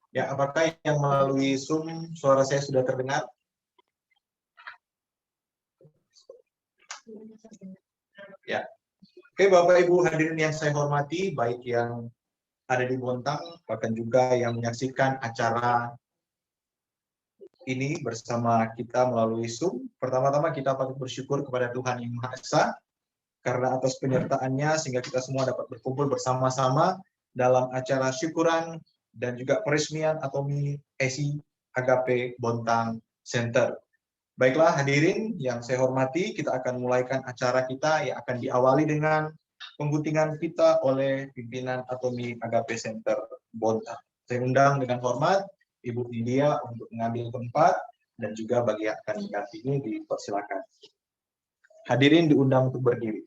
Ya, apakah yang melalui Zoom suara saya sudah terdengar? Ya. Oke, Bapak Ibu hadirin yang saya hormati, baik yang ada di Bontang, bahkan juga yang menyaksikan acara ini bersama kita melalui Zoom. Pertama-tama kita patut bersyukur kepada Tuhan Yang Maha Esa, karena atas penyertaannya sehingga kita semua dapat berkumpul bersama-sama dalam acara syukuran dan juga peresmian Atomi ESI Agape Bontang Center. Baiklah hadirin yang saya hormati, kita akan mulaikan acara kita yang akan diawali dengan pengguntingan kita oleh pimpinan Atomi Agape Center Bontang. Saya undang dengan hormat Ibu India untuk mengambil tempat dan juga bagi yang akan menggantinya dipersilakan. Hadirin diundang untuk berdiri.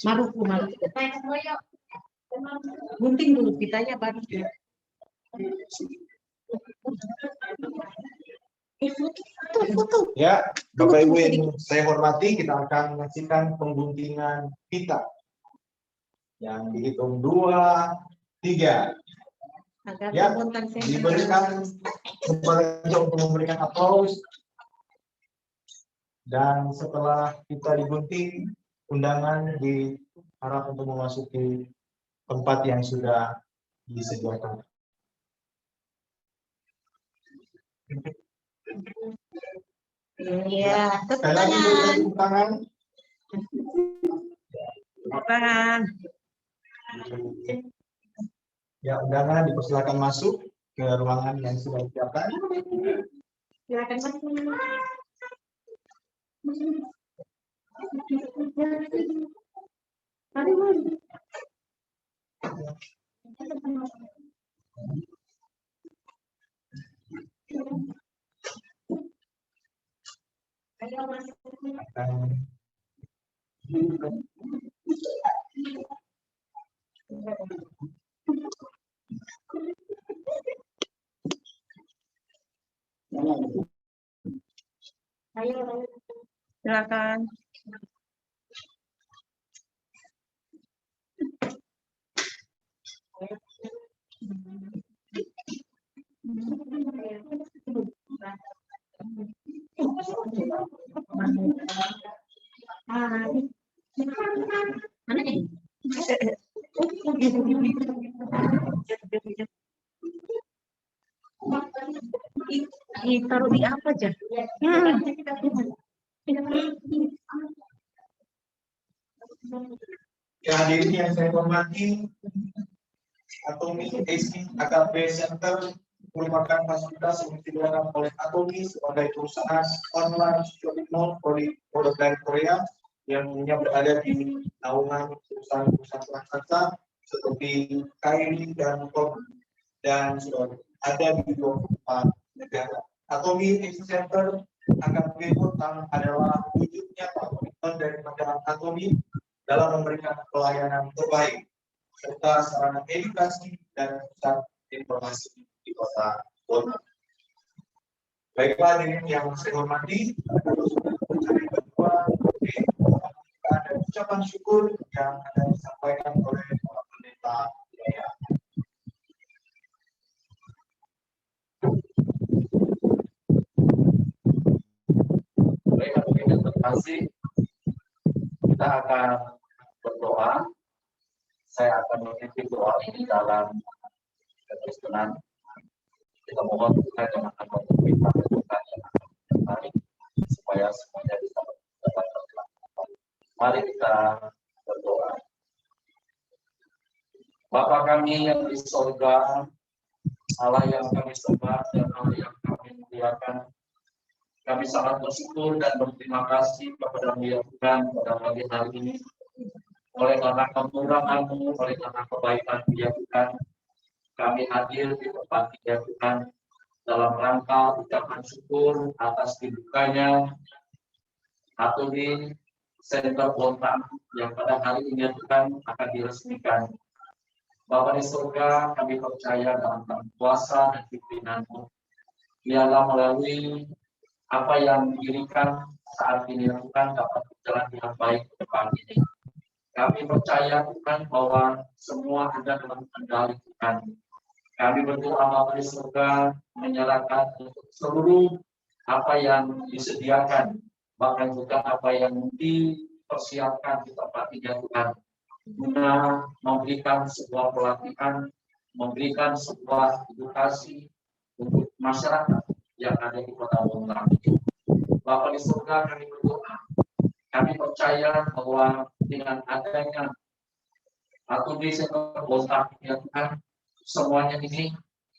Maruku. Gunting dulu pitanya baru. Ya, Bapak Ibu yang saya hormati, kita akan menyaksikan pengguntingan pita. Yang dihitung 2, 3. Ya, diberikan untuk memberikan aplaus. Dan setelah kita digunting, undangan diharap untuk memasuki tempat yang sudah disediakan. Iya, tepuk tangan. Tangan. Ya, undangan dipersilakan masuk ke ruangan yang sudah disiapkan. Silakan masuk. Silakan. Taruh di apa aja? Ya, hadirin yang saya hormati, Atomi ESI Agape Center merupakan fasilitas yang disediakan oleh Atomi sebagai perusahaan online shopping mall produk dari Korea yang punya berada di naungan perusahaan-perusahaan raksasa seperti KAIRI dan TOP dan sudah ada di 24 negara. Atomi ESI Center Agape Bontang adalah wujudnya komitmen daripada Atomi dalam memberikan pelayanan terbaik serta sarana edukasi dan pusat informasi di kota Bontang. Baiklah hadirin yang saya hormati, ada ucapan syukur yang akan disampaikan oleh Bapak Pendeta Jaya. Baik, hadirin yang terkasih, kita akan berdoa. Saya akan memimpin doa ini dalam Kekristenan. Kita mohon Tuhan yang akan memimpin Tuhan yang akan menarik supaya semuanya bisa dapat terlaksana. Mari kita berdoa. Bapa kami yang di surga, Allah yang kami sembah dan Allah yang kami muliakan, kami sangat bersyukur dan berterima kasih kepada-Mu ya Tuhan pada pagi hari ini. Oleh karena kemurahan-Mu, oleh karena kebaikan-Mu ya Tuhan, kami hadir di tempat ini ya Tuhan dalam rangka ucapan syukur atas dibukanya Atomi Center Bontang yang pada hari ini ya Tuhan akan diresmikan. Bapa di surga, kami percaya dalam kuasa dan pimpinan-Mu. biarlah melalui apa yang didirikan saat ini Tuhan dapat berjalan dengan baik ke depan ini. Kami percaya Tuhan bahwa semua ada dalam kendali Tuhan. Kami berdoa Bapa di surga menyerahkan untuk seluruh apa yang disediakan, bahkan juga apa yang dipersiapkan di tempat ini Tuhan, guna memberikan sebuah pelatihan, memberikan sebuah edukasi untuk masyarakat yang ada di Kota Bontang. Bapa di surga kami berdoa, kami percaya bahwa dengan adanya atau di sektor Bontang ya Tuhan, semuanya ini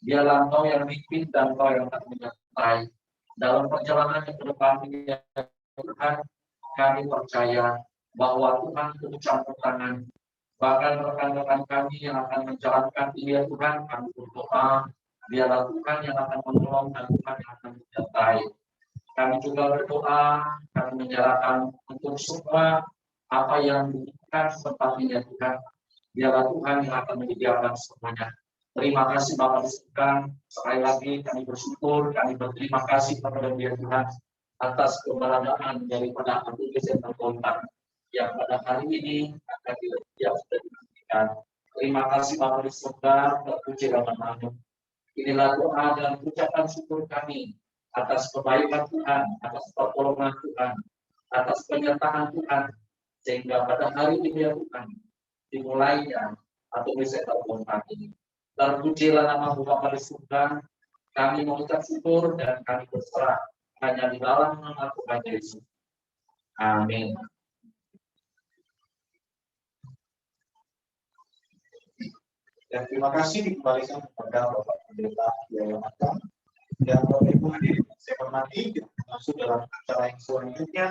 biarlah Engkau yang mimpin dan Engkau yang akan menyertai dalam perjalanan yang ke depan ini ya Tuhan. Kami percaya bahwa Tuhan turut campur tangan, bahkan rekan-rekan kami yang akan menjalankan ini ya Tuhan, kami berdoa biarlah Tuhan yang akan menolong dan Tuhan yang akan menyertai. Kami juga berdoa, kami menyerahkan untuk semua apa yang dibutuhkan tempat ini ya Tuhan, biarlah Tuhan yang akan menyediakan semuanya. Terima kasih Bapak di surga. Sekali lagi kami bersyukur, kami berterima kasih kepada Dia Tuhan atas keberadaan daripada Akademi Center Bontang yang pada hari ini akan sudah dinantikan. Terima kasih Bapak di surga, terpuji dan nama-Mu. Inilah doa dan ucapan syukur kami atas kebaikan Tuhan, atas pertolongan Tuhan, atas penyertaan Tuhan, sehingga pada hari ini ya Tuhan dimulainya Akademi Center Bontang ini. Terpujilah nama Bapa di surga. Kami mengucap syukur dan kami berserah hanya di dalam nama Tuhan Yesus. Amin. Dan terima kasih dikembalikan kepada Bapak Pendeta Yaya Matang. Dan Bapak Ibu hadirin saya hormati, kita masuk dalam acara yang selanjutnya,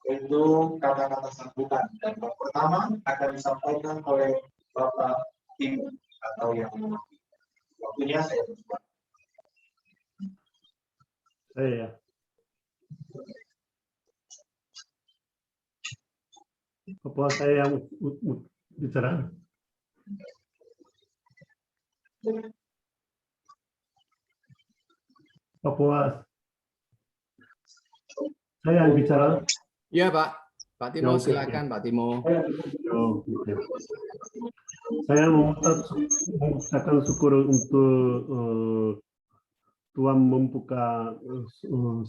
yaitu kata-kata sambutan. Dan yang pertama akan disampaikan oleh Bapak Tim atau yang waktunya saya bersyukur. Saya. Apa saya yang bicara? Apa saya yang bicara? Iya Pak. Pak Timo Ya, oke. silakan Pak Timo. Oh, oke. Saya mengucapkan syukur untuk Tuhan membuka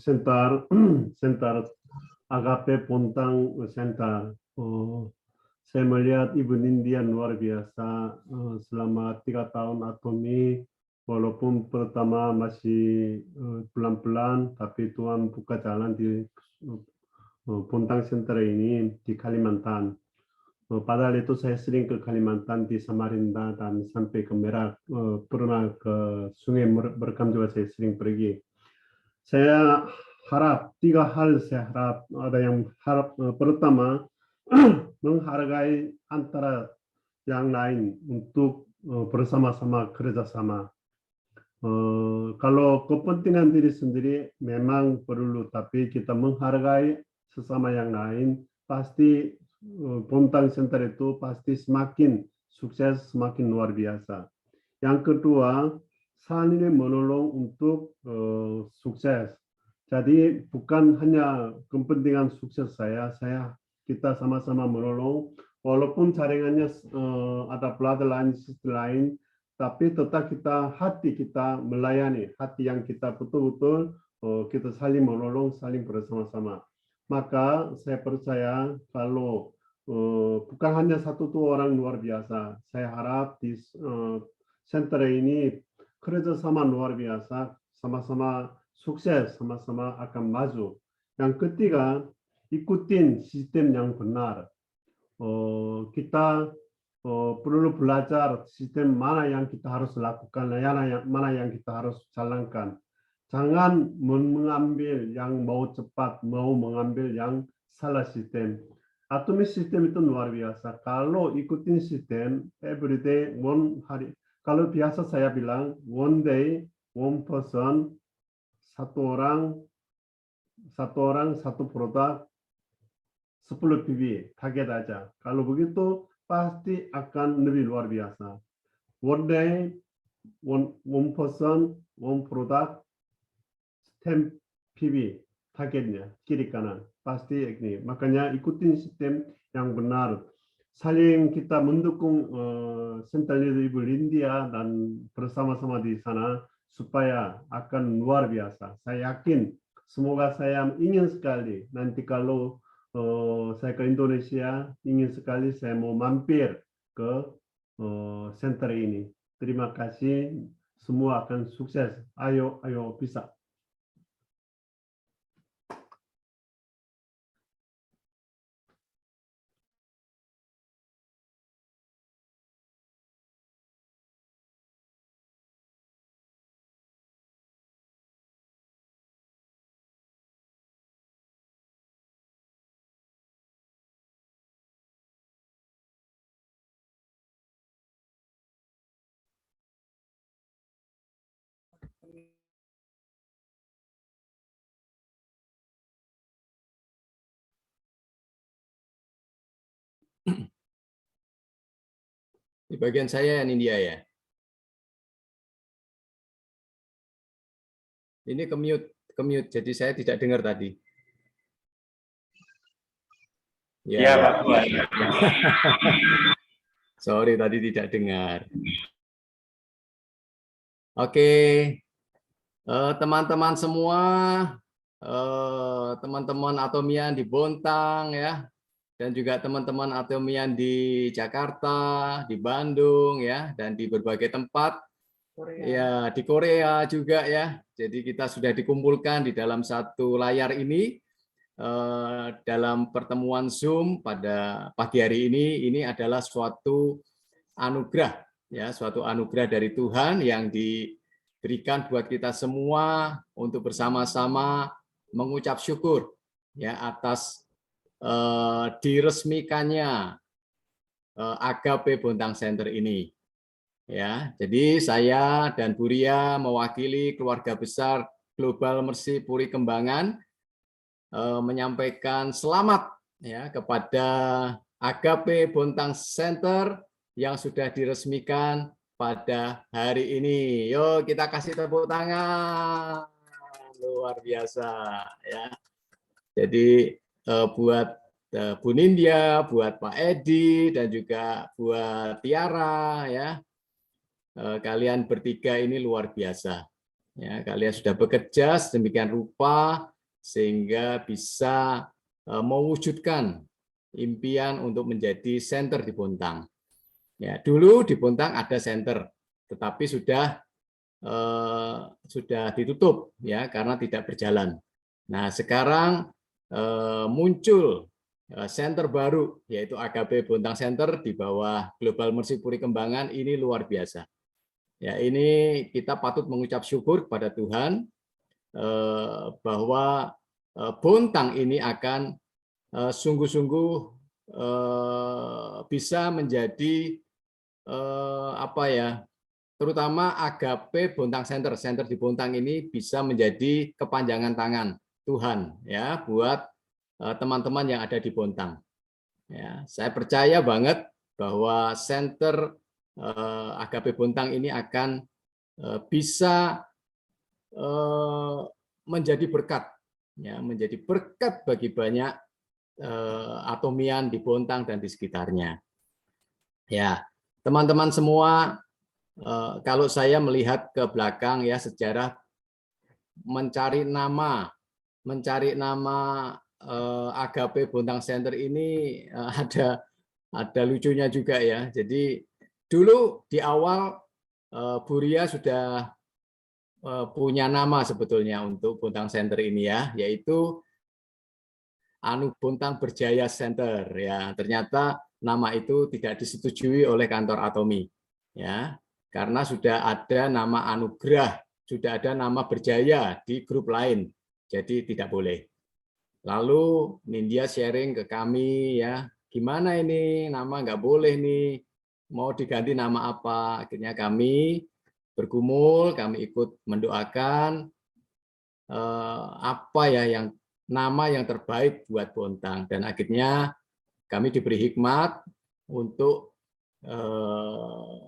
center Agape Bontang Center. Saya melihat Ibu Nindya luar biasa selama 3 tahun Akademi, walaupun pertama masih pelan-pelan, tapi Tuhan buka jalan di Bontang Center ini di Kalimantan. Padahal itu saya sering ke Kalimantan di Samarinda dan sampai ke Merak, pernah ke Sungai Merekam juga saya sering pergi. Saya harap 3 hal saya harap, ada yang harap pertama menghargai antara yang lain untuk bersama-sama kerjasama. Kalau kepentingan diri sendiri memang perlu, tapi kita menghargai sesama yang lain, pasti Bontang Center itu pasti semakin sukses, semakin luar biasa. Yang kedua, saling menolong untuk sukses. Jadi bukan hanya kepentingan sukses kita sama-sama menolong, walaupun jaringannya ada bloodline lain, tapi tetap hati kita melayani, hati yang kita betul-betul kita saling menolong, saling bersama-sama. Maka saya percaya kalau bukan hanya 1-2 orang luar biasa, saya harap di center ini kerjasama luar biasa, sama-sama sukses, sama-sama akan maju. Yang ketiga, ikutin sistem yang benar. Kita perlu belajar sistem mana yang kita harus lakukan, mana yang kita harus jalankan. Jangan mengambil yang mau cepat, mau mengambil yang salah sistem. Akademi sistem itu luar biasa. Kalau ikutin sistem, every day, one hari. Kalau biasa saya bilang, one day, one person, satu orang, satu produk, 10 PB, target aja. Kalau begitu, pasti akan lebih luar biasa. One day, one person, one product, 10 PB targetnya kiri kanan pasti ini. Makanya ikutin sistem yang benar. Saling kita mendukung Center Leader Ibu Lindia dan bersama-sama di sana supaya akan luar biasa. Saya yakin, semoga saya ingin sekali nanti kalau saya ke Indonesia, ingin sekali saya mau mampir ke center ini. Terima kasih, semua akan sukses. Ayo bisa. Di bagian saya Nindya ya. Ini ke-mute, jadi saya tidak dengar tadi. Iya, Pak Tuan. Sorry tadi tidak dengar. Oke, teman-teman semua, teman-teman Atomian di Bontang ya, dan juga teman-teman Atomian di Jakarta, di Bandung ya, dan di berbagai tempat. Ya, di Korea juga ya. Jadi kita sudah dikumpulkan di dalam satu layar ini dalam pertemuan Zoom pada pagi hari ini. Ini adalah suatu anugerah ya, suatu anugerah dari Tuhan yang diberikan buat kita semua untuk bersama-sama mengucap syukur ya atas diresmikannya Agape Bontang Center ini. Ya, jadi saya dan Bu Ria mewakili keluarga besar Global Mercy Puri Kembangan menyampaikan selamat ya kepada Agape Bontang Center yang sudah diresmikan pada hari ini. Yuk kita kasih tepuk tangan. Luar biasa ya. Jadi buat Bu Nindya, buat Pak Edi dan juga buat Tiara ya. Kalian bertiga ini luar biasa. Ya, kalian sudah bekerja sedemikian rupa sehingga bisa mewujudkan impian untuk menjadi center di Bontang. Ya, dulu di Bontang ada center, tetapi sudah ditutup ya karena tidak berjalan. Nah, sekarang muncul center baru yaitu Agape Bontang Center di bawah Global Mercy Puri Kembangan. Ini luar biasa. Ya, ini kita patut mengucap syukur kepada Tuhan bahwa Bontang ini akan sungguh-sungguh bisa menjadi apa ya, terutama Agape Bontang Center di Bontang ini bisa menjadi kepanjangan tangan Tuhan ya buat teman-teman yang ada di Bontang. Ya, saya percaya banget bahwa center Agape Bontang ini akan bisa menjadi berkat, ya, menjadi berkat bagi banyak Atomian di Bontang dan di sekitarnya. Ya, teman-teman semua, kalau saya melihat ke belakang ya sejarah mencari nama Agape Bontang Center ini ada lucunya juga ya. Jadi dulu di awal Bu Ria sudah punya nama sebetulnya untuk Bontang Center ini ya, yaitu Anu Bontang Berjaya Center ya. Ternyata nama itu tidak disetujui oleh kantor Atomi ya, karena sudah ada nama Anugerah, sudah ada nama Berjaya di grup lain, jadi tidak boleh. Lalu Nindya sharing ke kami ya, gimana ini nama nggak boleh nih, mau diganti nama apa? Akhirnya kami bergumul, kami ikut mendoakan apa ya yang nama yang terbaik buat Bontang, dan akhirnya kami diberi hikmat untuk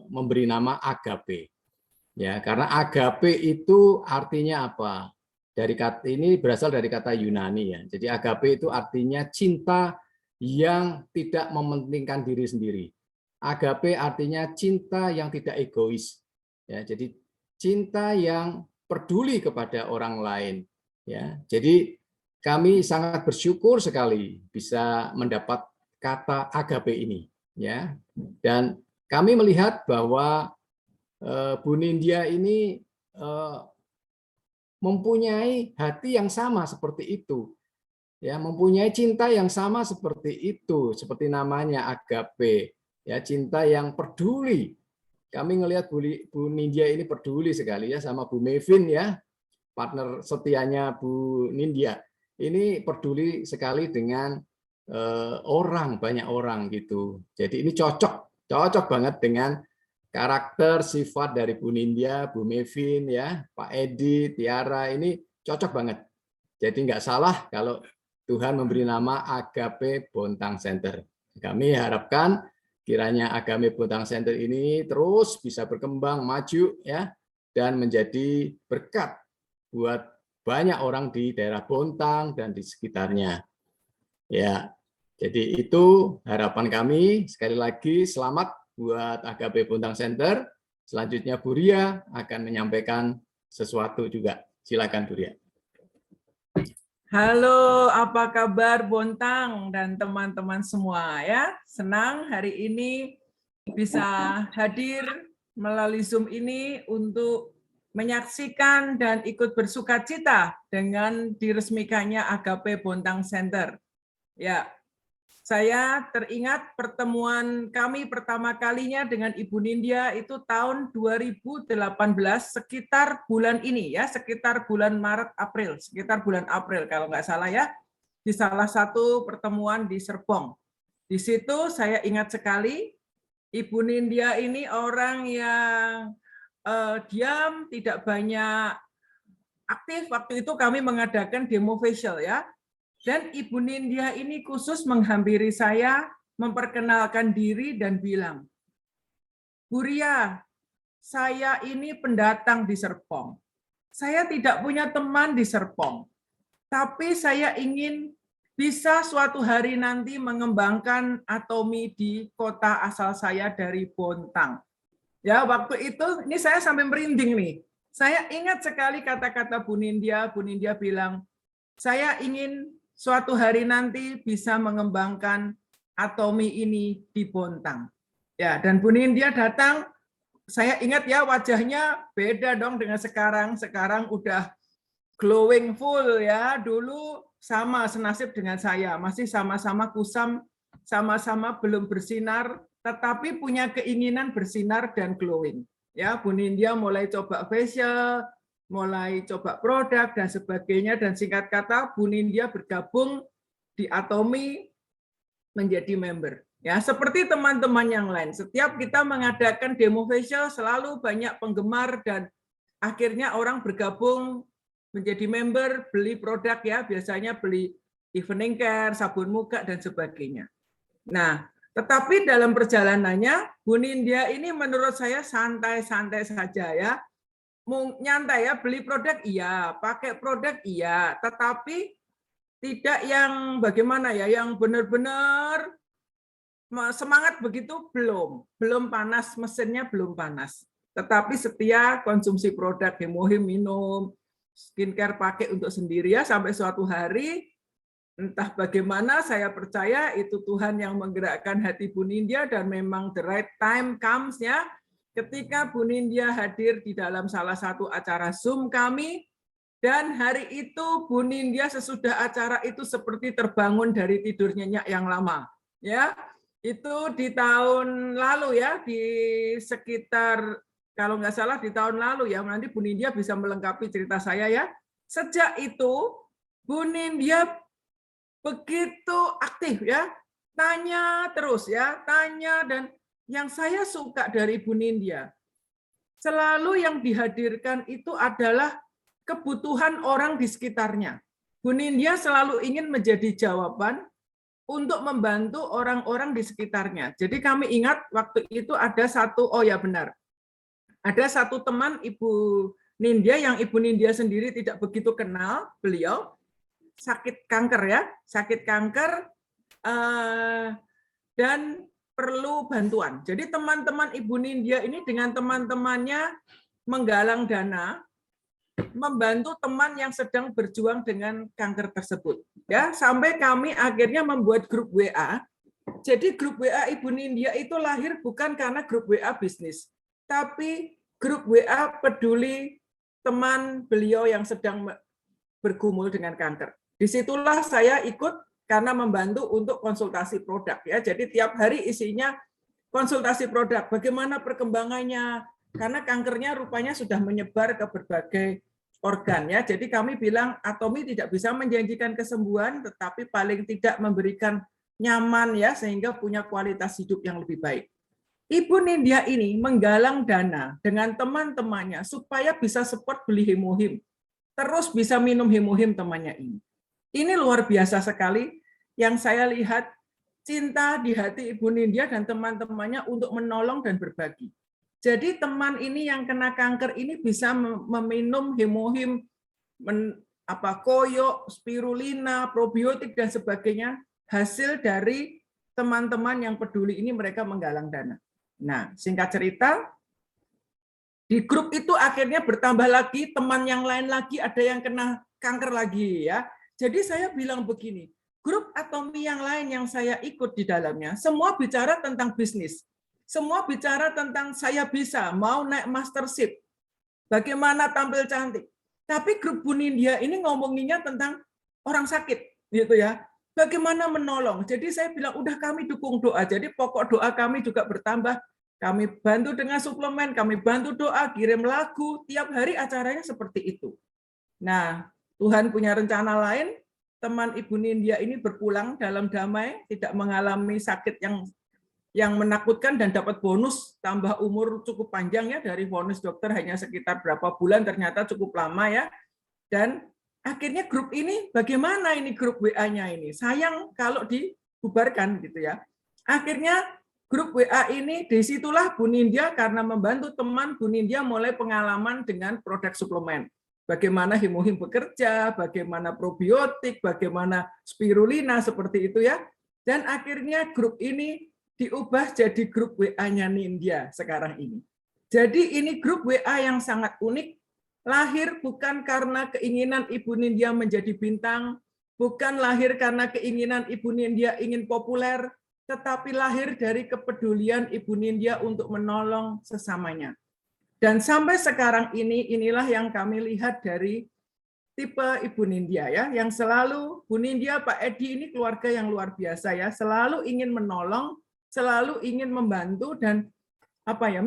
memberi nama Agape. Ya, karena Agape itu artinya apa? dari kata ini berasal dari kata Yunani ya. Jadi agape itu artinya cinta yang tidak mementingkan diri sendiri. Agape artinya cinta yang tidak egois. Ya, jadi cinta yang peduli kepada orang lain. Ya, jadi kami sangat bersyukur sekali bisa mendapat kata agape ini. Ya, dan kami melihat bahwa Bu Nindya ini mempunyai hati yang sama seperti itu. Ya, mempunyai cinta yang sama seperti itu, seperti namanya agape. Ya, cinta yang peduli. Kami ngelihat Bu Nindya ini peduli sekali ya sama Bu Mevin ya, partner setianya Bu Nindya. Ini peduli sekali dengan orang, banyak orang gitu. Jadi ini cocok banget dengan karakter sifat dari Bu Nindya, Bu Mevin ya, Pak Edi, Tiara, ini cocok banget. Jadi nggak salah kalau Tuhan memberi nama Agape Bontang Center. Kami harapkan kiranya Agape Bontang Center ini terus bisa berkembang, maju ya, dan menjadi berkat buat banyak orang di daerah Bontang dan di sekitarnya. Ya, jadi itu harapan kami. Sekali lagi selamat buat Agape Bontang Center. Selanjutnya Bu Ria akan menyampaikan sesuatu juga. Silakan Bu Ria. Halo, apa kabar Bontang dan teman-teman semua ya? Senang hari ini bisa hadir melalui Zoom ini untuk menyaksikan dan ikut bersukacita dengan diresmikannya Agape Bontang Center. Ya, saya teringat pertemuan kami pertama kalinya dengan Ibu Nindya itu tahun 2018 sekitar bulan ini ya, sekitar bulan Maret April, sekitar bulan April kalau nggak salah ya, di salah satu pertemuan di Serpong. Di situ saya ingat sekali Ibu Nindya ini orang yang diam, tidak banyak aktif. Waktu itu kami mengadakan demo facial ya. Dan Ibu Nindya ini khusus menghampiri saya, memperkenalkan diri dan bilang, Bu Ria, saya ini pendatang di Serpong. Saya tidak punya teman di Serpong, tapi saya ingin bisa suatu hari nanti mengembangkan Atomi di kota asal saya dari Bontang. Ya, waktu itu, ini saya sampai merinding nih. Saya ingat sekali kata-kata Bu Nindya. Bu Nindya bilang, saya ingin suatu hari nanti bisa mengembangkan Atomi ini di Bontang. Ya, dan Bu Nindya datang, saya ingat ya wajahnya beda dong dengan sekarang. Sekarang udah glowing full ya. Dulu sama senasib dengan saya, masih sama-sama kusam, sama-sama belum bersinar, tetapi punya keinginan bersinar dan glowing. Ya, Bu Nindya mulai coba facial, mulai coba produk dan sebagainya, dan singkat kata Bu Nindya bergabung di Atomi menjadi member. Ya, seperti teman-teman yang lain, setiap kita mengadakan demo facial selalu banyak penggemar dan akhirnya orang bergabung menjadi member, beli produk ya, biasanya beli evening care, sabun muka dan sebagainya. Nah, tetapi dalam perjalanannya Bu Nindya ini menurut saya santai-santai saja ya. Nyantai ya, beli produk iya, pakai produk iya, tetapi tidak yang bagaimana ya, yang benar-benar semangat begitu belum panas, mesinnya belum panas. Tetapi setia konsumsi produk, hemohim minum, skincare pakai untuk sendiri ya, sampai suatu hari entah bagaimana saya percaya itu Tuhan yang menggerakkan hati Bu Nindya dan memang the right time comes ya. Ketika Bu Nindya hadir di dalam salah satu acara Zoom kami, dan hari itu Bu Nindya sesudah acara itu seperti terbangun dari tidur nyenyak yang lama. Ya, itu di tahun lalu ya, di sekitar kalau nggak salah di tahun lalu ya, nanti Bu Nindya bisa melengkapi cerita saya ya. Sejak itu Bu Nindya begitu aktif ya, tanya terus ya, tanya, dan yang saya suka dari Bu Nindya, selalu yang dihadirkan itu adalah kebutuhan orang di sekitarnya. Bu Nindya selalu ingin menjadi jawaban untuk membantu orang-orang di sekitarnya. Jadi kami ingat waktu itu ada satu, oh ya benar, ada satu teman Ibu Nindya yang Ibu Nindya sendiri tidak begitu kenal, beliau sakit kanker ya, sakit kanker dan perlu bantuan. Jadi teman-teman Ibu Nindya ini dengan teman-temannya menggalang dana, membantu teman yang sedang berjuang dengan kanker tersebut. Ya, sampai kami akhirnya membuat grup WA. Jadi grup WA Ibu Nindya itu lahir bukan karena grup WA bisnis, tapi grup WA peduli teman beliau yang sedang bergumul dengan kanker. Disitulah saya ikut karena membantu untuk konsultasi produk ya. Jadi tiap hari isinya konsultasi produk, bagaimana perkembangannya, karena kankernya rupanya sudah menyebar ke berbagai organ ya. Jadi kami bilang Atomi tidak bisa menjanjikan kesembuhan, tetapi paling tidak memberikan nyaman ya, sehingga punya kualitas hidup yang lebih baik. Ibu Nindya ini menggalang dana dengan teman-temannya supaya bisa support beli hemohim, terus bisa minum hemohim temannya ini. Ini luar biasa sekali yang saya lihat cinta di hati Ibu Nindya dan teman-temannya untuk menolong dan berbagi. Jadi teman ini yang kena kanker ini bisa meminum hemohim, koyo, spirulina, probiotik dan sebagainya, hasil dari teman-teman yang peduli ini mereka menggalang dana. Nah, singkat cerita, di grup itu akhirnya bertambah lagi, teman yang lain lagi, ada yang kena kanker lagi ya. Jadi saya bilang begini, grup Atomi yang lain yang saya ikut di dalamnya, semua bicara tentang bisnis. Semua bicara tentang saya bisa, mau naik mastership, bagaimana tampil cantik. Tapi grup Bu Nindya ini ngomonginnya tentang orang sakit, gitu ya. Bagaimana menolong. Jadi saya bilang, udah kami dukung doa. Jadi pokok doa kami juga bertambah. Kami bantu dengan suplemen, kami bantu doa, kirim lagu. Tiap hari acaranya seperti itu. Nah, Tuhan punya rencana lain. Teman Ibu Nindya ini berpulang dalam damai, tidak mengalami sakit yang menakutkan dan dapat bonus tambah umur cukup panjang ya, dari vonis dokter hanya sekitar berapa bulan, ternyata cukup lama ya. Dan akhirnya grup ini, bagaimana ini grup WA-nya ini? Sayang kalau dibubarkan gitu ya. Akhirnya grup WA ini, disitulah Bu Nindya karena membantu teman, Bu Nindya mulai pengalaman dengan produk suplemen. Bagaimana hemohim bekerja, bagaimana probiotik, bagaimana spirulina, seperti itu ya. Dan akhirnya grup ini diubah jadi grup WA-nya Nindya sekarang ini. Jadi ini grup WA yang sangat unik, lahir bukan karena keinginan Ibu Nindya menjadi bintang, bukan lahir karena keinginan Ibu Nindya ingin populer, tetapi lahir dari kepedulian Ibu Nindya untuk menolong sesamanya. Dan sampai sekarang ini, inilah yang kami lihat dari tipe Ibu Nindya ya, yang selalu Bu Nindya, Pak Edi ini keluarga yang luar biasa ya, selalu ingin menolong, selalu ingin membantu dan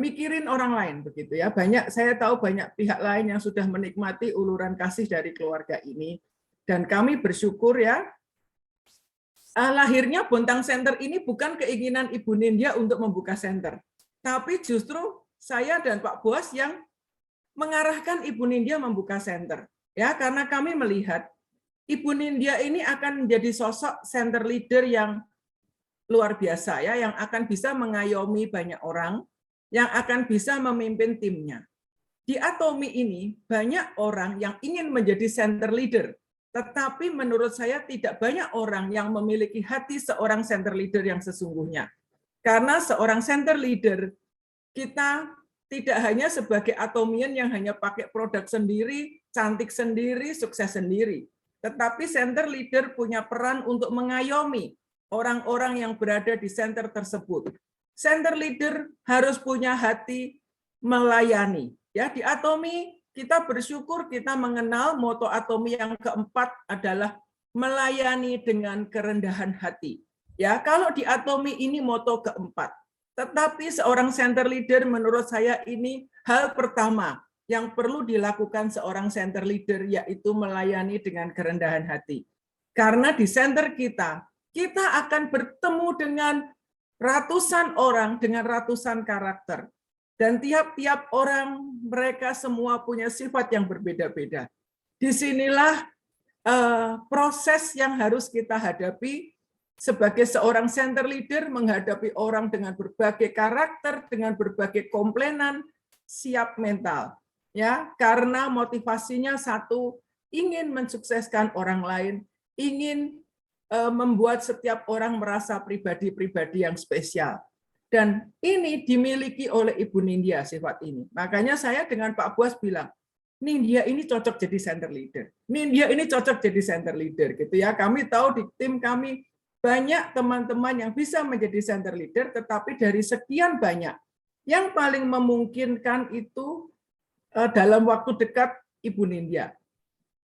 mikirin orang lain begitu ya. Banyak, saya tahu banyak pihak lain yang sudah menikmati uluran kasih dari keluarga ini, dan kami bersyukur ya. Lahirnya Bontang Center ini bukan keinginan Ibu Nindya untuk membuka center, tapi justru saya dan Pak Boas yang mengarahkan Ibu Nindya membuka center ya, karena kami melihat Ibu Nindya ini akan menjadi sosok center leader yang luar biasa ya, yang akan bisa mengayomi banyak orang, yang akan bisa memimpin timnya. Di Atomi ini banyak orang yang ingin menjadi center leader, tetapi menurut saya tidak banyak orang yang memiliki hati seorang center leader yang sesungguhnya. Karena seorang center leader, kita tidak hanya sebagai Atomian yang hanya pakai produk sendiri, cantik sendiri, sukses sendiri, tetapi center leader punya peran untuk mengayomi orang-orang yang berada di center tersebut. Center leader harus punya hati melayani. Ya, di Atomi kita bersyukur kita mengenal moto Atomi yang keempat adalah melayani dengan kerendahan hati. Ya, kalau di Atomi ini moto keempat. Tetapi seorang center leader menurut saya ini hal pertama yang perlu dilakukan seorang center leader, yaitu melayani dengan kerendahan hati. Karena di center kita akan bertemu dengan ratusan orang dengan ratusan karakter. Dan tiap-tiap orang, mereka semua punya sifat yang berbeda-beda. Disinilah proses yang harus kita hadapi sebagai seorang center leader, menghadapi orang dengan berbagai karakter, dengan berbagai komplainan, siap mental. Ya, karena motivasinya satu, ingin mensukseskan orang lain, ingin membuat setiap orang merasa pribadi-pribadi yang spesial. Dan ini dimiliki oleh Ibu Nindya sifat ini. Makanya saya dengan Pak Buas bilang, Nindya ini cocok jadi center leader. Nindya ini cocok jadi center leader gitu ya. Kami tahu di tim kami banyak teman-teman yang bisa menjadi center leader, tetapi dari sekian banyak yang paling memungkinkan itu dalam waktu dekat Ibu Nindya.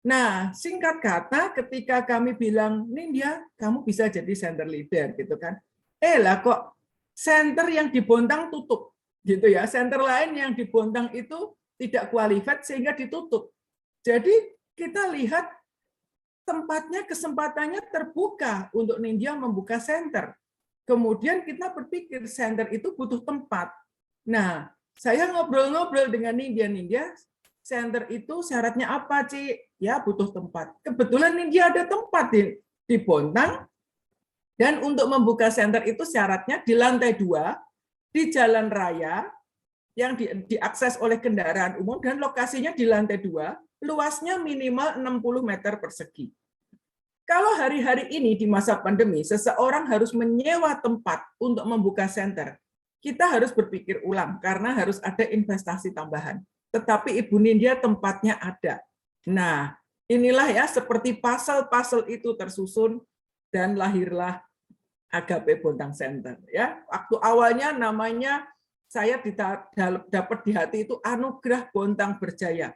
Nah, singkat kata ketika kami bilang, Nindya, kamu bisa jadi center leader gitu kan. Lah kok center yang di Bontang tutup gitu ya. Center lain yang di Bontang itu tidak qualified sehingga ditutup. Jadi kita lihat tempatnya, kesempatannya terbuka untuk Nindya membuka center. Kemudian kita berpikir center itu butuh tempat. Nah, saya ngobrol-ngobrol dengan Nindya, center itu syaratnya apa, Ci? Ya, butuh tempat. Kebetulan Nindya ada tempat di Bontang, dan untuk membuka center itu syaratnya di lantai 2, di jalan raya, yang diakses oleh kendaraan umum, dan lokasinya di lantai 2, luasnya minimal 60 meter persegi. Kalau hari-hari ini di masa pandemi, seseorang harus menyewa tempat untuk membuka center, kita harus berpikir ulang, karena harus ada investasi tambahan. Tetapi Ibu Nindya tempatnya ada. Nah, inilah ya seperti puzzle-puzzle itu tersusun dan lahirlah AGP Bontang Center. Ya, waktu awalnya namanya saya dapat di hati itu Anugerah Bontang Berjaya.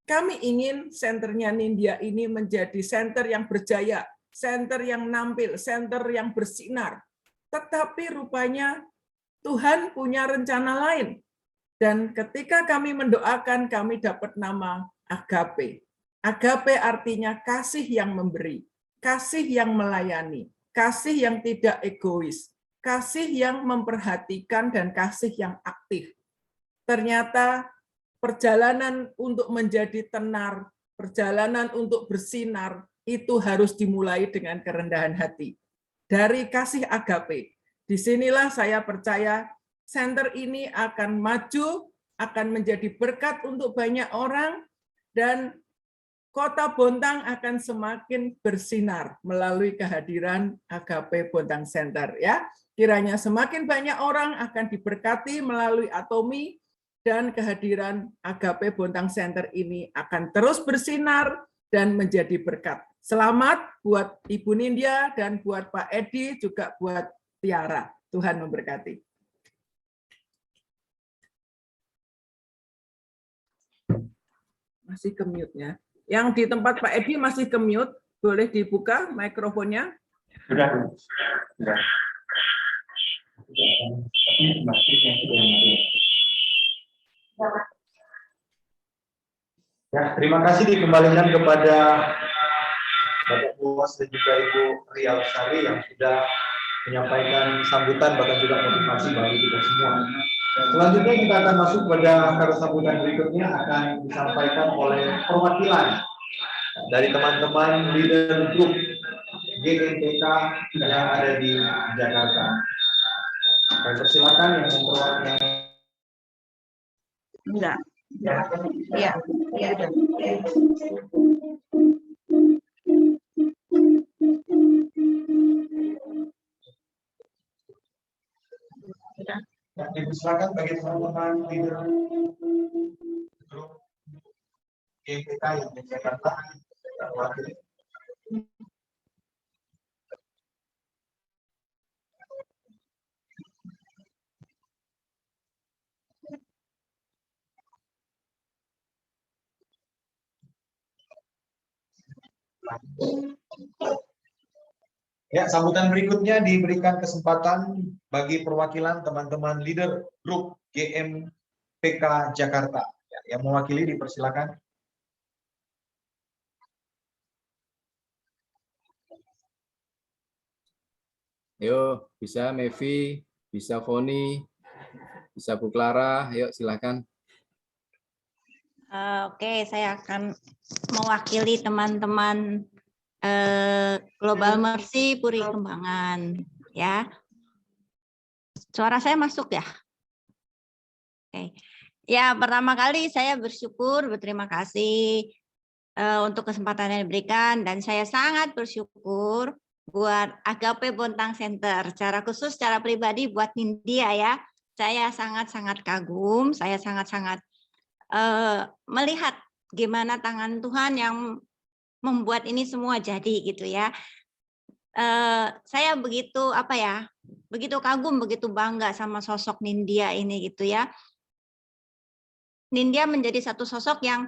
Kami ingin senternya Nindya ini menjadi center yang berjaya, center yang nampil, center yang bersinar. Tetapi rupanya Tuhan punya rencana lain. Dan ketika kami mendoakan, kami dapat nama Agape. Agape artinya kasih yang memberi, kasih yang melayani, kasih yang tidak egois, kasih yang memperhatikan, dan kasih yang aktif. Ternyata perjalanan untuk menjadi tenar, perjalanan untuk bersinar, itu harus dimulai dengan kerendahan hati. Dari kasih Agape. Disinilah saya percaya center ini akan maju, akan menjadi berkat untuk banyak orang, dan Kota Bontang akan semakin bersinar melalui kehadiran AGP Bontang Center. Ya, kiranya semakin banyak orang akan diberkati melalui Atomi, dan kehadiran AGP Bontang Center ini akan terus bersinar dan menjadi berkat. Selamat buat Ibu Nindya dan buat Pak Edi, juga buat Tiara. Tuhan memberkati. Masih ke mute-nya. Yang di tempat Pak Edi masih ke mute, boleh dibuka mikrofonnya? Sudah. Ya, terima kasih dikembalikan kepada Bapak Buas dan juga Ibu Rial Sari yang sudah menyampaikan sambutan bahkan juga motivasi bagi kita semua. Selanjutnya kita akan masuk pada kata sambutan berikutnya, akan disampaikan oleh perwakilan dari teman-teman leader grup GMPK yang ada di Jakarta. Saya persilakan yang memperwakikan. Enggak. Iya, iya udah. Ya, dipersilakan bagi teman-teman leader grup GMPK yang di Jakarta. Ya, sambutan berikutnya diberikan kesempatan bagi perwakilan teman-teman leader grup GMPK Jakarta. Ya, yang mewakili dipersilakan. Yo, bisa Mevi, bisa Foni, bisa Bu Clara, yuk silakan. Oke, saya akan mewakili teman-teman Global Mercy Puri Kembangan, ya. Suara saya masuk ya? Oke. Ya, pertama kali saya bersyukur, berterima kasih untuk kesempatan yang diberikan, dan saya sangat bersyukur buat Agape Bontang Center. Secara khusus, secara pribadi buat Nindya ya. Saya sangat-sangat kagum, saya sangat-sangat melihat gimana tangan Tuhan yang membuat ini semua jadi gitu ya. Saya begitu begitu kagum, begitu bangga sama sosok Nindya ini gitu ya. Nindya menjadi satu sosok yang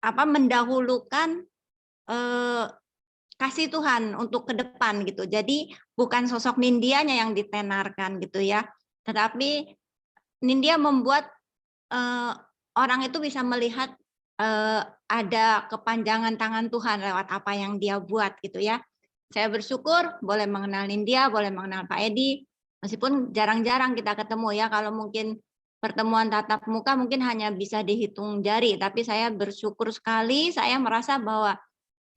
mendahulukan kasih Tuhan untuk ke depan gitu. Jadi bukan sosok Nindyanya yang ditenarkan gitu ya, tetapi Nindya membuat orang itu bisa melihat ada kepanjangan tangan Tuhan lewat apa yang dia buat gitu ya. Saya bersyukur boleh mengenal Nindya, boleh mengenal Pak Edi, meskipun jarang-jarang kita ketemu ya. Kalau mungkin pertemuan tatap muka mungkin hanya bisa dihitung jari, tapi saya bersyukur sekali, saya merasa bahwa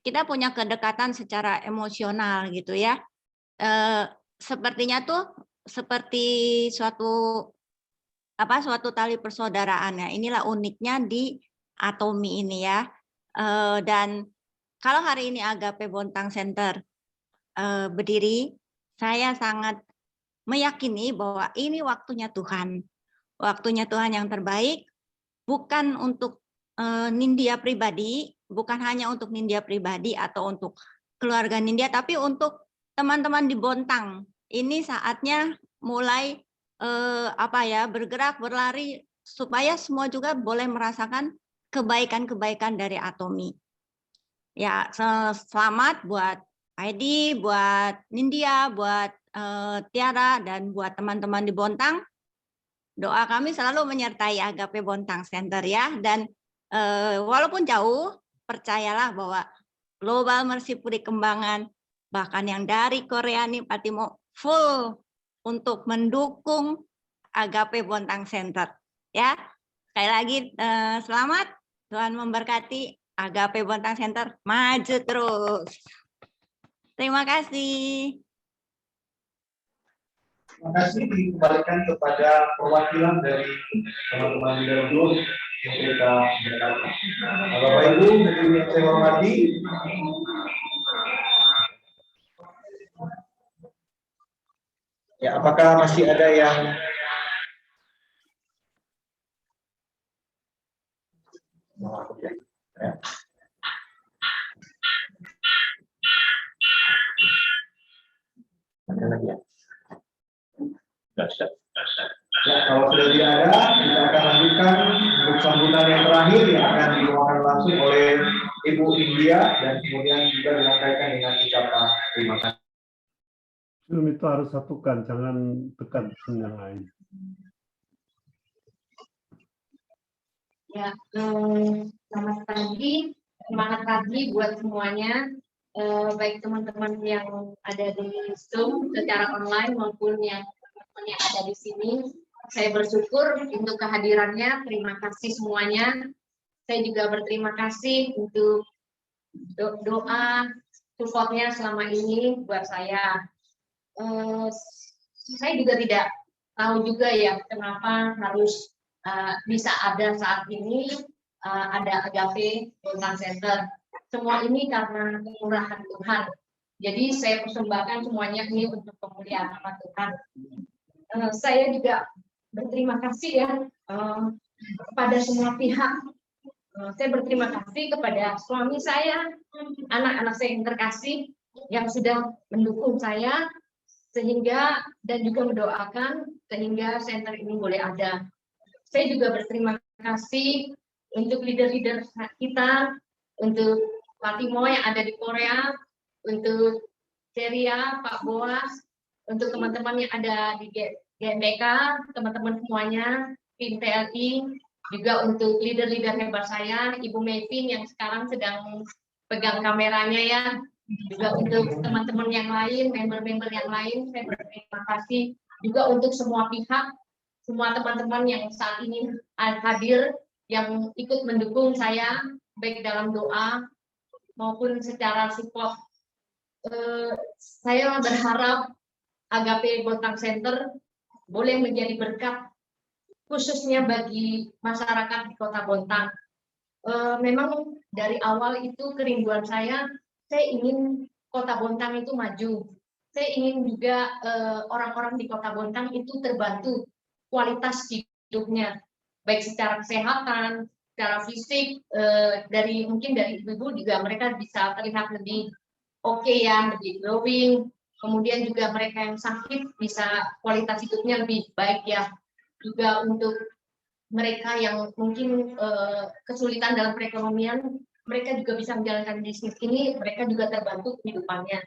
kita punya kedekatan secara emosional gitu ya. Sepertinya tuh seperti suatu tali persaudaraan ya. Inilah uniknya di Atomi ini ya. Dan kalau hari ini Agape Bontang Center berdiri, saya sangat meyakini bahwa ini waktunya Tuhan. Waktunya Tuhan yang terbaik, bukan untuk Nindya pribadi, bukan hanya untuk Nindya pribadi atau untuk keluarga Nindya, tapi untuk teman-teman di Bontang. Ini saatnya mulai bergerak, berlari, supaya semua juga boleh merasakan kebaikan-kebaikan dari Atomi. Ya, selamat buat Edi, buat Nindya, buat Tiara, dan buat teman-teman di Bontang. Doa kami selalu menyertai Agape Bontang Center ya, dan walaupun jauh, percayalah bahwa Global Mercy Puri Kembangan, bahkan yang dari Korea nih Patimo, full untuk mendukung Agape Bontang Center ya. Sekali lagi selamat, Tuhan memberkati, Agape Bontang Center maju terus. Terima kasih. Terima kasih, dikembalikan kepada perwakilan dari teman-teman leader group yang kita berkata. Bapak Ibu, yang saya hormati, ya, apakah masih ada yang ada lagi ya? Ya, kalau sudah tidak ada, kita akan lanjutkan untuk sambutan yang terakhir yang akan dibawakan langsung oleh Ibu India, dan kemudian juga dirangkaikan dengan ucapan terima kasih. Film itu harus satukan, jangan tekan yang lain. Ya, selamat pagi, semangat pagi buat semuanya, baik teman-teman yang ada di Zoom secara online maupun yang teman-teman yang ada di sini. Saya bersyukur untuk kehadirannya, terima kasih semuanya. Saya juga berterima kasih untuk doa, supportnya selama ini buat saya. Saya juga tidak tahu juga ya kenapa harus bisa ada saat ini ada Agape Bontang Center. Semua ini karena kemurahan Tuhan. Jadi saya persembahkan semuanya ini untuk kemuliaan nama Tuhan. Saya juga berterima kasih ya kepada semua pihak. Saya berterima kasih kepada suami saya, anak-anak saya yang terkasih yang sudah mendukung saya sehingga dan juga mendoakan sehingga center ini boleh ada. Saya juga berterima kasih untuk leader-leader kita, untuk Patimo yang ada di Korea, untuk Ceria, Pak Boas, untuk teman-teman yang ada di GMBK, teman-teman semuanya, tim TLI, juga untuk leader-leader hebat saya, Ibu Mevin yang sekarang sedang pegang kameranya ya, juga untuk teman-teman yang lain, member-member yang lain, saya berterima kasih juga untuk semua pihak, semua teman-teman yang saat ini hadir, yang ikut mendukung saya, baik dalam doa maupun secara support. Saya berharap Agape Bontang Center boleh menjadi berkat khususnya bagi masyarakat di Kota Bontang. Memang dari awal itu kerinduan saya ingin Kota Bontang itu maju. Saya ingin juga orang-orang di Kota Bontang itu terbantu kualitas hidupnya, baik secara kesehatan, secara fisik, mungkin dari ibu-ibu juga mereka bisa terlihat lebih oke ya, lebih glowing. Kemudian juga mereka yang sakit bisa kualitas hidupnya lebih baik ya. Juga untuk mereka yang mungkin kesulitan dalam perekonomian, mereka juga bisa menjalankan bisnis ini, mereka juga terbantu kehidupannya.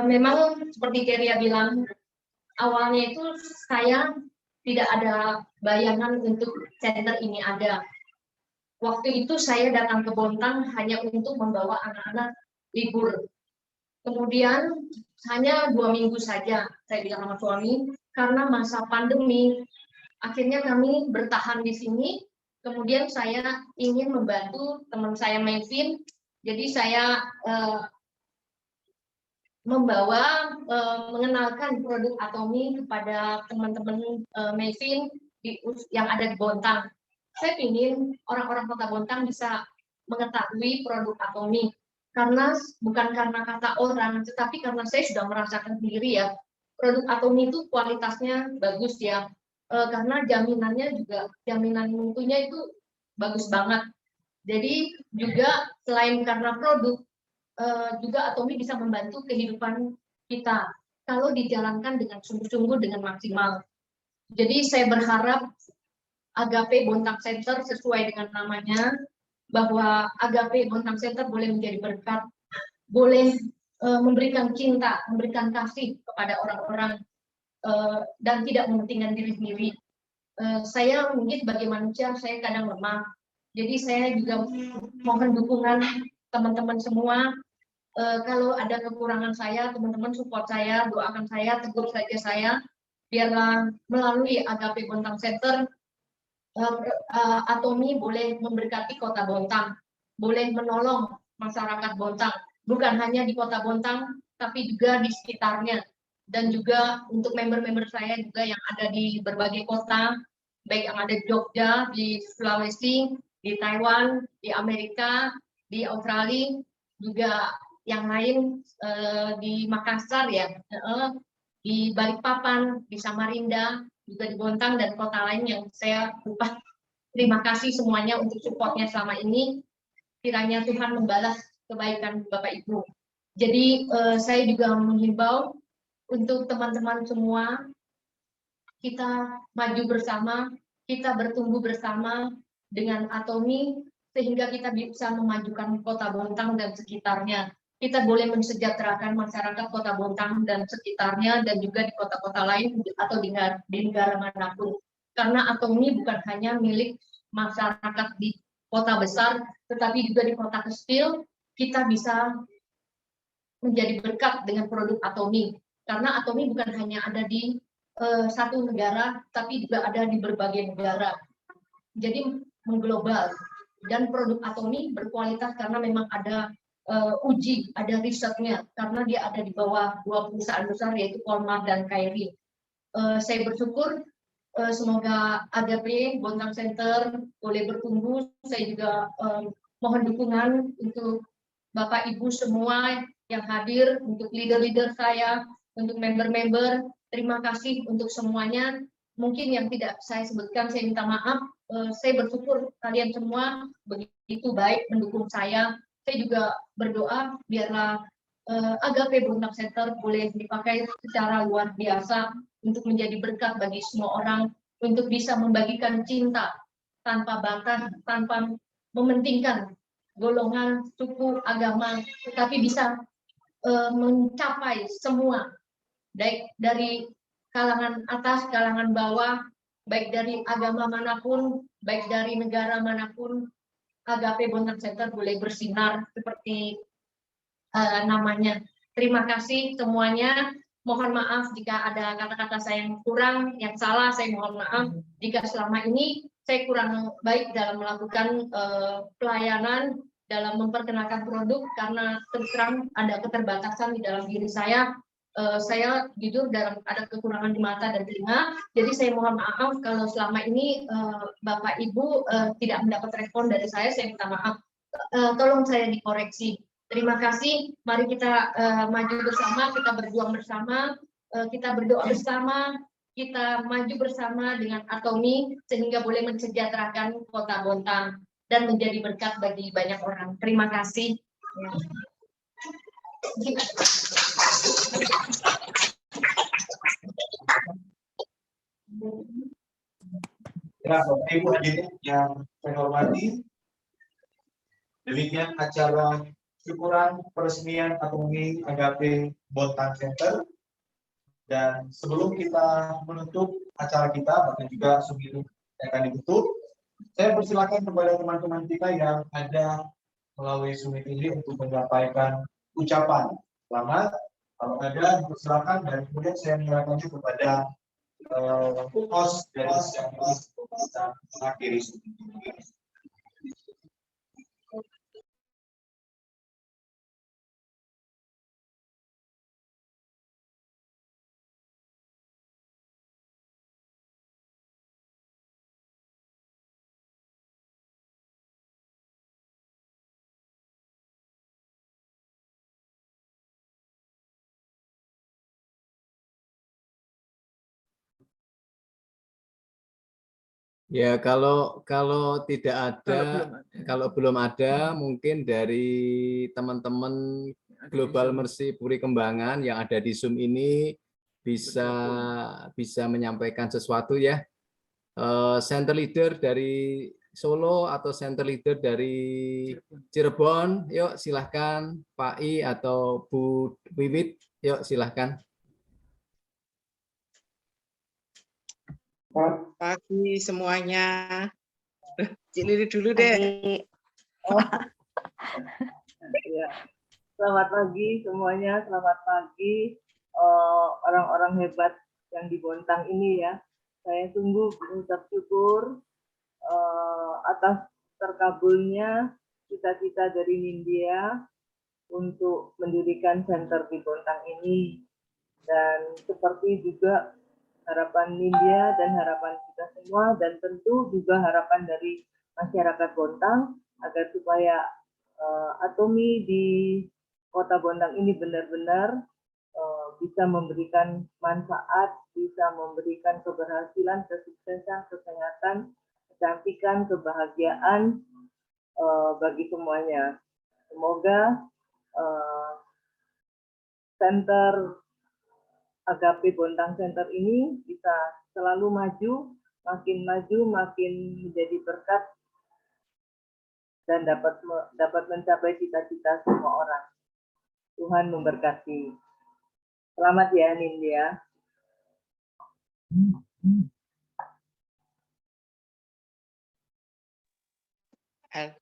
Memang seperti Keria bilang, awalnya itu saya tidak ada bayangan untuk center ini ada. Waktu itu saya datang ke Bontang hanya untuk membawa anak-anak libur. Kemudian hanya 2 minggu saja saya bilang sama suami, karena masa pandemi, akhirnya kami bertahan di sini. Kemudian saya ingin membantu teman saya Melvin, jadi saya mengenalkan produk Atomy kepada teman-teman Melvin yang ada di Bontang. Saya ingin orang-orang Kota Bontang bisa mengetahui produk Atomy, karena bukan karena kata orang, tetapi karena saya sudah merasakan sendiri ya, produk Atomy itu kualitasnya bagus ya, karena jaminannya juga, jaminan mutunya itu bagus banget. Jadi juga selain karena produk, juga Atomy bisa membantu kehidupan kita kalau dijalankan dengan sungguh-sungguh dengan maksimal. Jadi saya berharap Agape Bontang Center sesuai dengan namanya, bahwa Agape Bontang Center boleh menjadi berkat, boleh memberikan cinta, memberikan kasih kepada orang-orang, dan tidak mementingkan diri sendiri. Saya mungkin sebagai manusia saya kadang lemah, jadi saya juga mohon dukungan teman-teman semua. Kalau ada kekurangan saya, teman-teman support saya, doakan saya, tegur saja saya, biarlah melalui Agape Bontang Center, Atomy boleh memberkati Kota Bontang, boleh menolong masyarakat Bontang, bukan hanya di Kota Bontang, tapi juga di sekitarnya, dan juga untuk member-member saya juga yang ada di berbagai kota, baik yang ada di Jogja, di Sulawesi, di Taiwan, di Amerika, di Australia, juga yang lain di Makassar ya, di Balikpapan, di Samarinda, juga di Bontang dan kota lain yang saya lupa. Terima kasih semuanya untuk supportnya selama ini. Kiranya Tuhan membalas kebaikan Bapak Ibu. Jadi saya juga menghimbau untuk teman-teman semua, kita maju bersama, kita bertumbuh bersama dengan Atomy, sehingga kita bisa memajukan Kota Bontang dan sekitarnya. Kita boleh mensejahterakan masyarakat Kota Bontang dan sekitarnya, dan juga di kota-kota lain atau di negara manapun. Karena Atomy bukan hanya milik masyarakat di kota besar, tetapi juga di kota kecil, kita bisa menjadi berkat dengan produk Atomy. Karena Atomy bukan hanya ada di satu negara, tapi juga ada di berbagai negara. Jadi mengglobal. Dan produk Atomy berkualitas karena memang ada uji, ada risetnya, karena dia ada di bawah 2 perusahaan besar, yaitu Colmar dan Kairi. Saya bersyukur semoga Agape Bontang Center boleh bertumbuh. Saya juga mohon dukungan untuk Bapak Ibu semua yang hadir, untuk leader-leader saya, untuk member-member. Terima kasih untuk semuanya. Mungkin yang tidak saya sebutkan, saya minta maaf. Saya bersyukur kalian semua begitu baik mendukung saya. Saya juga berdoa biarlah Agape Bontang Center boleh dipakai secara luar biasa untuk menjadi berkat bagi semua orang, untuk bisa membagikan cinta tanpa batas, tanpa mementingkan golongan, suku, agama, tetapi bisa mencapai semua, baik dari kalangan atas, kalangan bawah, baik dari agama manapun, baik dari negara manapun. Agape Bontang Center boleh bersinar seperti namanya. Terima kasih semuanya. Mohon maaf jika ada kata-kata saya yang kurang, yang salah, saya mohon maaf. Jika selama ini saya kurang baik dalam melakukan pelayanan, dalam memperkenalkan produk, karena terus terang ada keterbatasan di dalam diri saya. saya jujur dalam ada kekurangan di mata dan telinga, jadi saya mohon maaf kalau selama ini Bapak Ibu tidak mendapat respon dari saya minta maaf. Tolong saya dikoreksi. Terima kasih. Mari kita maju bersama, kita berjuang bersama, kita berdoa bersama, kita maju bersama dengan Atomi sehingga boleh mensejahterakan Kota Bontang dan menjadi berkat bagi banyak orang. Terima kasih. Ya, Bapak Ibu hadirin yang saya hormati, demikian acara syukuran peresmian Atomi Agape Bontang Center. Dan sebelum kita menutup acara kita, bahkan juga sebelum akan ditutup, saya persilakan kepada teman-teman kita yang ada melalui Zoom ini untuk menyampaikan ucapan selamat. Kalau ada, persilakan, dan kemudian saya menyerahkannya kepada host dari yang bisa mengakhiri Zoom ini. Ya, kalau tidak ada, kalau belum ada, mungkin dari teman-teman Global Mercy Puri Kembangan yang ada di Zoom ini bisa menyampaikan sesuatu ya. Center leader dari Solo atau center leader dari Cirebon, yuk silahkan Pak I atau Bu Wiwit, yuk silahkan. Pagi semuanya. Cik Lili dulu deh. Ya. Selamat pagi semuanya, selamat pagi orang-orang hebat yang di Bontang ini ya. Saya sungguh berucap syukur atas terkabulnya cita-cita dari Nindya untuk mendirikan center di Bontang ini. Dan seperti juga harapan Nindya dan harapan kita semua, dan tentu juga harapan dari masyarakat Bontang agar supaya Atomi di Kota Bontang ini benar-benar bisa memberikan manfaat, bisa memberikan keberhasilan, kesuksesan, kesehatan, kecantikan, kebahagiaan bagi semuanya. Semoga center Agape Bontang Center ini bisa selalu maju, makin menjadi berkat dan dapat mencapai cita-cita semua orang. Tuhan memberkati. Selamat ya Nindya.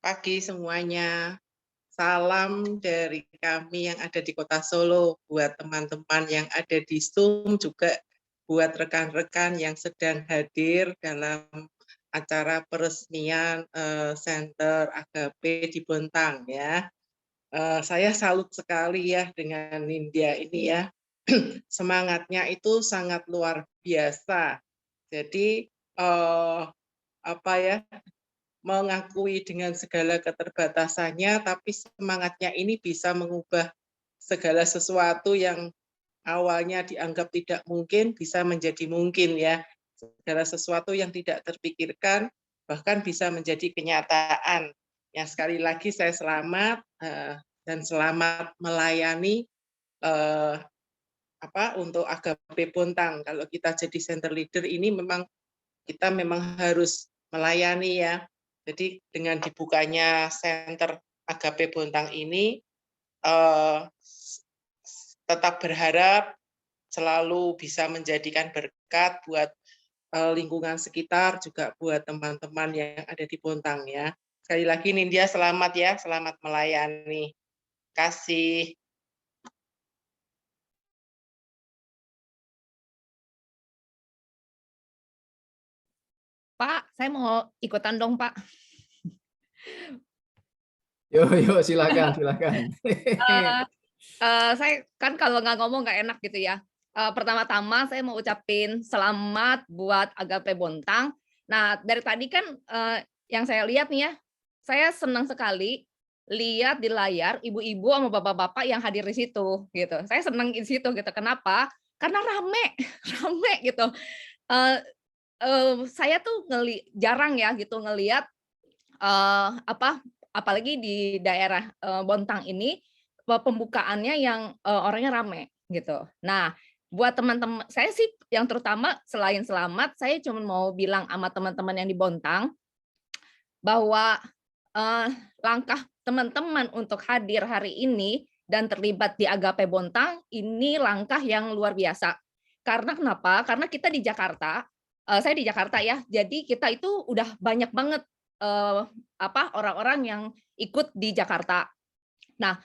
Pagi semuanya. Salam dari kami yang ada di Kota Solo, buat teman-teman yang ada di Zoom, juga buat rekan-rekan yang sedang hadir dalam acara peresmian Center Agape di Bontang ya. Saya salut sekali ya dengan Nindya ini ya. Semangatnya itu sangat luar biasa. Jadi mengakui dengan segala keterbatasannya, tapi semangatnya ini bisa mengubah segala sesuatu yang awalnya dianggap tidak mungkin bisa menjadi mungkin ya. Segala sesuatu yang tidak terpikirkan bahkan bisa menjadi kenyataan. Ya, sekali lagi saya selamat dan selamat melayani untuk Agape Bontang. Kalau kita jadi center leader ini kita memang harus melayani ya. Jadi dengan dibukanya center Agape Bontang ini tetap berharap selalu bisa menjadikan berkat buat lingkungan sekitar, juga buat teman-teman yang ada di Bontang ya. Sekali lagi Nindya selamat ya, selamat melayani. Kasih. Pak, saya mau ikutan dong, Pak. Yuk, silakan. Saya kan kalau nggak ngomong nggak enak gitu ya. Pertama-tama saya mau ucapin selamat buat Agape Bontang. Nah, dari tadi kan yang saya lihat nih ya, saya senang sekali lihat di layar ibu-ibu sama bapak-bapak yang hadir di situ gitu. Saya senang di situ gitu. Kenapa? Karena rame, rame gitu. Saya tuh jarang ya gitu ngelihat apalagi di daerah Bontang ini pembukaannya yang orangnya rame gitu. Nah, buat teman-teman saya sih yang terutama selain selamat, saya cuma mau bilang sama teman-teman yang di Bontang bahwa langkah teman-teman untuk hadir hari ini dan terlibat di Agape Bontang ini langkah yang luar biasa. Karena kenapa? Karena kita di Jakarta, saya di Jakarta ya, jadi kita itu udah banyak banget orang-orang yang ikut di Jakarta. Nah,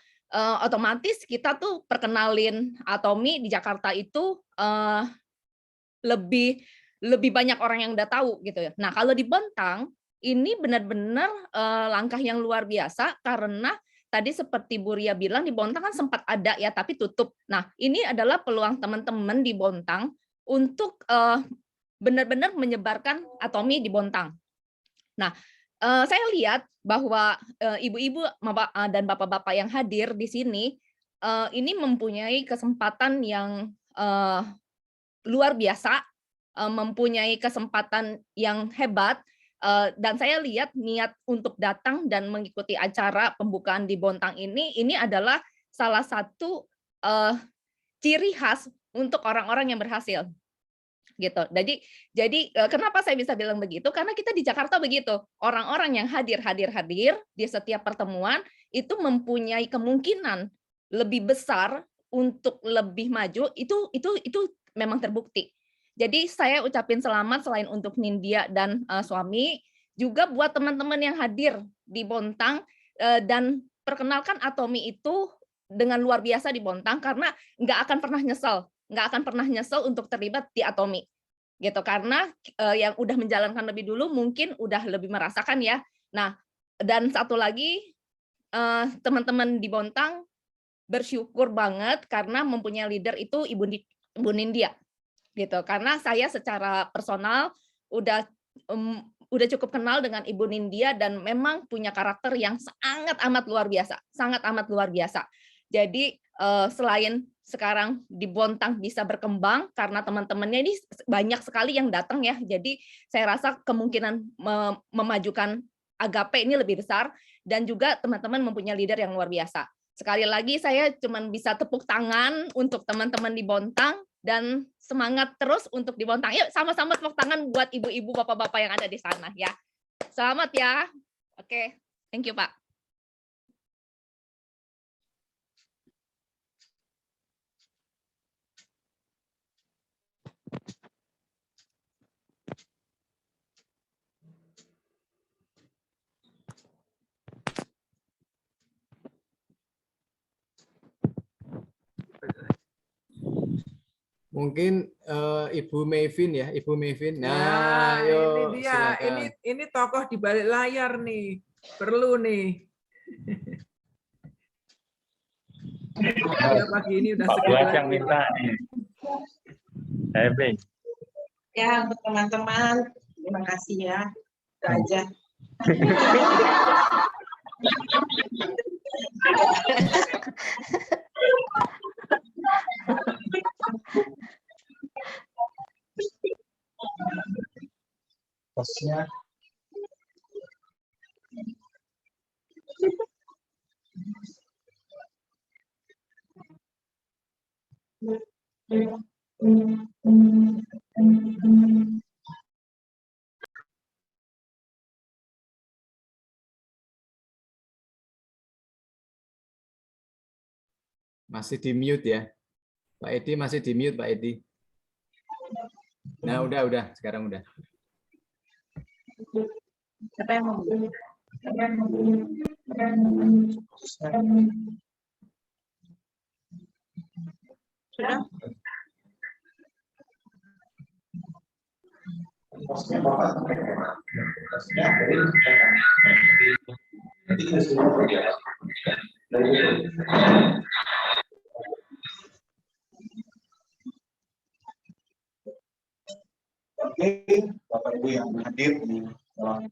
otomatis kita tuh perkenalin Atomi di Jakarta itu lebih banyak orang yang udah tahu gitu ya. Nah, kalau di Bontang ini benar-benar langkah yang luar biasa karena tadi seperti Bu Ria bilang di Bontang kan sempat ada ya tapi tutup. Nah, ini adalah peluang teman-teman di Bontang untuk benar-benar menyebarkan Atomi di Bontang. Nah, saya lihat bahwa ibu-ibu dan bapak-bapak yang hadir di sini ini mempunyai kesempatan yang luar biasa, mempunyai kesempatan yang hebat, dan saya lihat niat untuk datang dan mengikuti acara pembukaan di Bontang ini adalah salah satu ciri khas untuk orang-orang yang berhasil. Gitu. Jadi kenapa saya bisa bilang begitu? Karena kita di Jakarta begitu. Orang-orang yang hadir di setiap pertemuan itu mempunyai kemungkinan lebih besar untuk lebih maju. Itu memang terbukti. Jadi saya ucapin selamat selain untuk Nindya dan suami, juga buat teman-teman yang hadir di Bontang dan perkenalkan Atomi itu dengan luar biasa di Bontang karena nggak akan pernah nyesel untuk terlibat di Atomi gitu karena yang udah menjalankan lebih dulu mungkin udah lebih merasakan ya. Nah, dan satu lagi teman-teman di Bontang bersyukur banget karena mempunyai leader itu Ibu Nindya gitu. Karena saya secara personal udah cukup kenal dengan Ibu Nindya dan memang punya karakter yang sangat amat luar biasa. Jadi selain sekarang di Bontang bisa berkembang karena teman-temannya ini banyak sekali yang datang ya. Jadi saya rasa kemungkinan memajukan Agape ini lebih besar dan juga teman-teman mempunyai leader yang luar biasa. Sekali lagi saya cuma bisa tepuk tangan untuk teman-teman di Bontang dan semangat terus untuk di Bontang. Yuk sama-sama tepuk tangan buat ibu-ibu, bapak-bapak yang ada di sana ya. Selamat ya. Oke, thank you Pak. Mungkin Ibu Mevin ya, Ibu Mevin. Nah, yuk, ini dia, silakan. ini tokoh di balik layar nih, perlu nih. Ya, pagi ini udah Pak yang minta nih. Ya, untuk teman-teman, terima kasih ya. Itu aja. Posnya. Masih di mute ya. Pak Edi masih di mute, Pak Edi. Nah, udah, sekarang udah. Siapa yang mau? Sudah? Posnya Bapak posnya dari Ibu yang hadir di dalam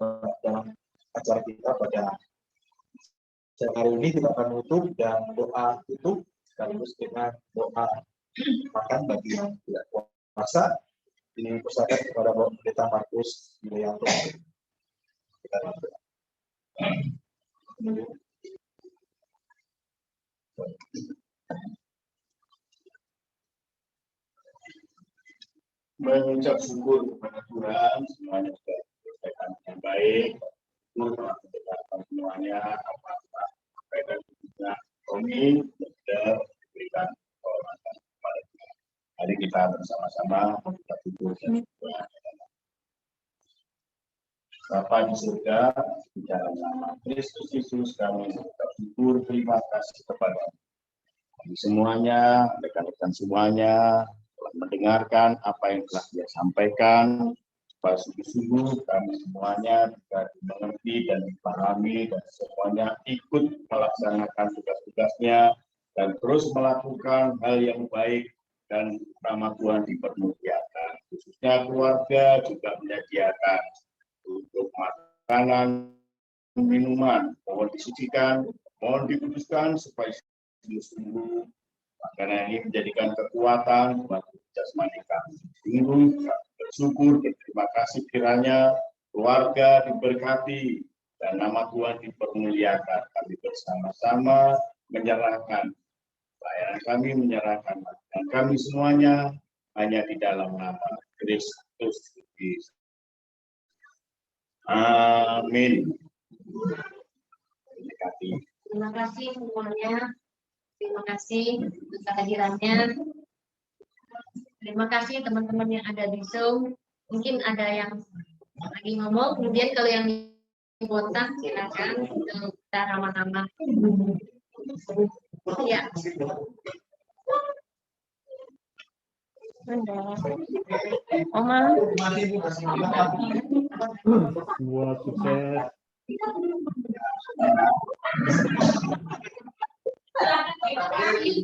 acara kita pada hari ini. Kita akan tutup dan doa tutup sekaligus dengan doa makan bagi yang tidak puasa. Ini persilakan kepada Bapak Pendeta Markus Yulianto. Kita lanjutkan. Mengucap syukur kepada Tuhan, semuanya sudah diselesaikan dengan baik. Syukur telah mendengarkan semuanya, apa-apa sampaikan juga kami sudah diberikan kehormatan kepada Tuhan. Mari kita bersama-sama kita syukur dan berdoa. Bapa di surga, di dalam nama Kristus Yesus kami mengucap syukur, terima kasih kepada kami semuanya, rekan-rekan semuanya, telah mendengarkan apa yang telah dia sampaikan, supaya sungguh-sungguh kami semuanya juga dimengerti dan dipahami dan semuanya ikut melaksanakan tugas-tugasnya dan terus melakukan hal yang baik dan nama Tuhan dipermuliakan. Khususnya keluarga juga menyediakan untuk makanan, minuman, mohon disucikan, mohon dikuduskan supaya sungguh-sungguh makanan ini menjadikan kekuatan buat jasmani kami. Sungguh bersyukur, berterima kasih kiranya keluarga diberkati dan nama Tuhan dipermuliakan. Kami bersama-sama menyerahkan pelayanan kami, menyerahkan dan kami semuanya hanya di dalam nama Kristus Yesus. Amin. Terima kasih semuanya. Terima kasih untuk kehadirannya. Terima kasih teman-teman yang ada di Zoom. Mungkin ada yang lagi ngomong, kemudian kalau yang di Bontang silakan kita nama-nama. Ya. Oma. Semua sukses. Terima kasih.